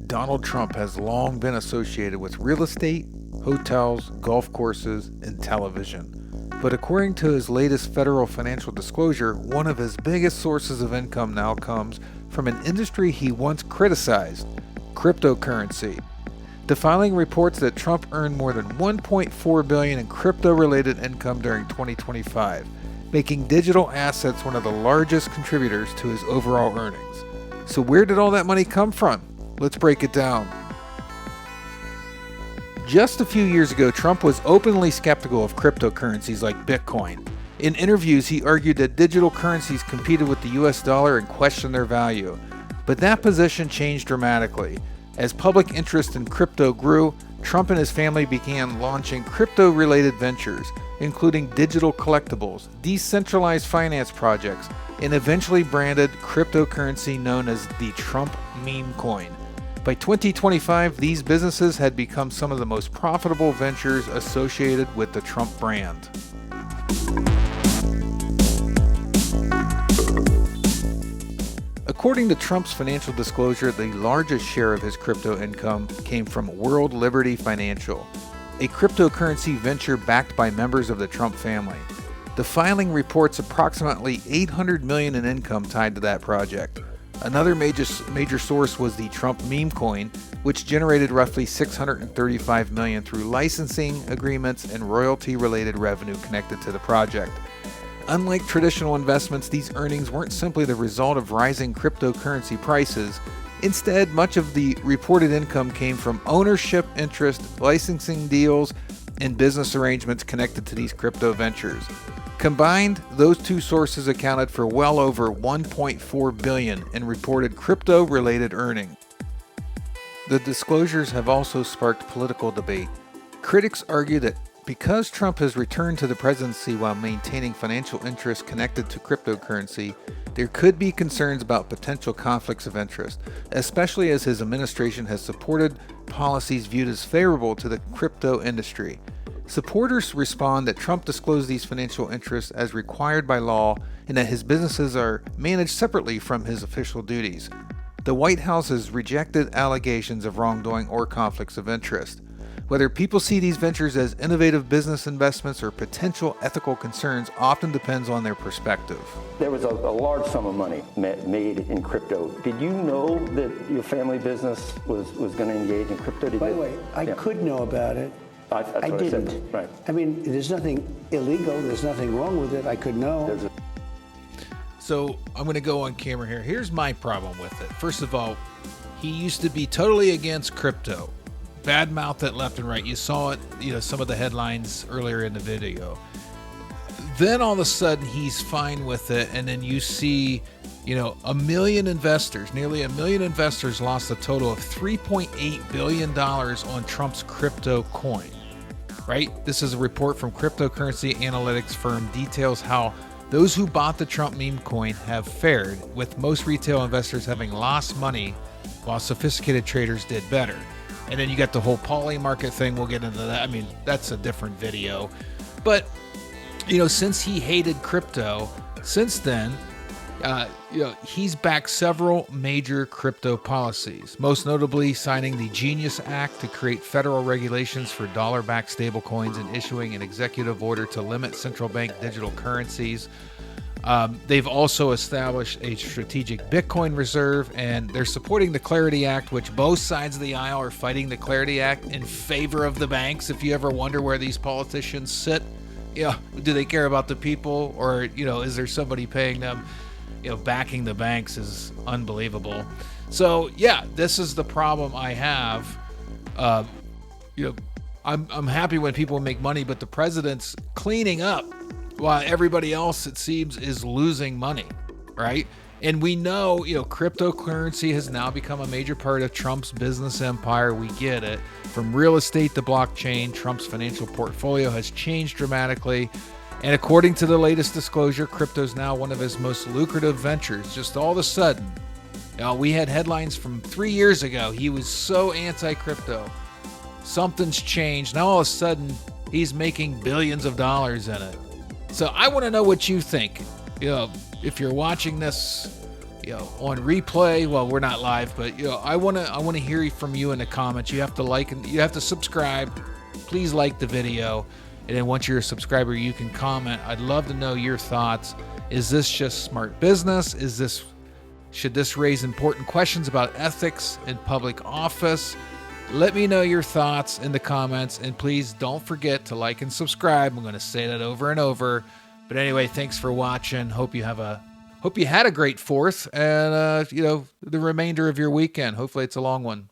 Donald Trump has long been associated with real estate, hotels, golf courses, and television. But according to his latest federal financial disclosure, one of his biggest sources of income now comes from an industry he once criticized, cryptocurrency. The filing reports that Trump earned more than $1.4 billion in crypto-related income during 2025, making digital assets one of the largest contributors to his overall earnings. So where did all that money come from? Let's break it down. Just a few years ago, Trump was openly skeptical of cryptocurrencies like Bitcoin. In interviews, he argued that digital currencies competed with the US dollar and questioned their value. But that position changed dramatically. As public interest in crypto grew, Trump and his family began launching crypto-related ventures, including digital collectibles, decentralized finance projects, and eventually branded cryptocurrency known as the Trump memecoin. By 2025, these businesses had become some of the most profitable ventures associated with the Trump brand. According to Trump's financial disclosure, the largest share of his crypto income came from World Liberty Financial, a cryptocurrency venture backed by members of the Trump family. The filing reports approximately $800 million in income tied to that project. Another major source was the Trump memecoin, which generated roughly $635 million through licensing agreements and royalty-related revenue connected to the project. Unlike traditional investments, these earnings weren't simply the result of rising cryptocurrency prices. Instead, much of the reported income came from ownership interest, licensing deals, and business arrangements connected to these crypto ventures. Combined, those two sources accounted for well over $1.4 billion in reported crypto-related earnings. The disclosures have also sparked political debate. Critics argue that because Trump has returned to the presidency while maintaining financial interests connected to cryptocurrency, there could be concerns about potential conflicts of interest, especially as his administration has supported policies viewed as favorable to the crypto industry. Supporters respond that Trump disclosed these financial interests as required by law and that his businesses are managed separately from his official duties. The White House has rejected allegations of wrongdoing or conflicts of interest. Whether people see these ventures as innovative business investments or potential ethical concerns often depends on their perspective. There was a large sum of money made in crypto. Did you know that your family business was going to engage in crypto? By the way, I could know about it. I didn't. Right. I mean, there's nothing illegal. There's nothing wrong with it. I could know. So I'm going to go on camera here. Here's my problem with it. First of all, he used to be totally against crypto. Badmouthed it left and right. You saw it, some of the headlines earlier in the video. Then all of a sudden he's fine with it, and then you see, a million investors, nearly a million investors lost a total of $3.8 billion on Trump's crypto coin. Right? This is a report from cryptocurrency analytics firm details how those who bought the Trump meme coin have fared, with most retail investors having lost money while sophisticated traders did better. And then you got the whole poly market thing. We'll get into that. I mean, that's a different video. But, since he hated crypto, since then, he's backed several major crypto policies, most notably signing the Genius Act to create federal regulations for dollar-backed stablecoins and issuing an executive order to limit central bank digital currencies. They've also established a strategic Bitcoin reserve, and they're supporting the Clarity Act, which both sides of the aisle are fighting the Clarity Act in favor of the banks. If you ever wonder where these politicians sit, do they care about the people, or, is there somebody paying them? Backing the banks is unbelievable. So, this is the problem I have. I'm happy when people make money, but the president's cleaning up while everybody else, it seems, is losing money, right? And we know, cryptocurrency has now become a major part of Trump's business empire. We get it. From real estate to blockchain, Trump's financial portfolio has changed dramatically. And according to the latest disclosure, crypto is now one of his most lucrative ventures. Just all of a sudden, we had headlines from 3 years ago. He was so anti-crypto. Something's changed. Now all of a sudden, he's making billions of dollars in it. So I want to know what you think. If you're watching this, on replay. Well, we're not live, but I want to hear from you in the comments. You have to like and you have to subscribe. Please like the video, and then once you're a subscriber, you can comment. I'd love to know your thoughts. Is this just smart business? Should this raise important questions about ethics in public office? Let me know your thoughts in the comments, and please don't forget to like and subscribe. I'm going to say that over and over. But anyway, thanks for watching. Hope you had a great 4th and the remainder of your weekend. Hopefully it's a long one.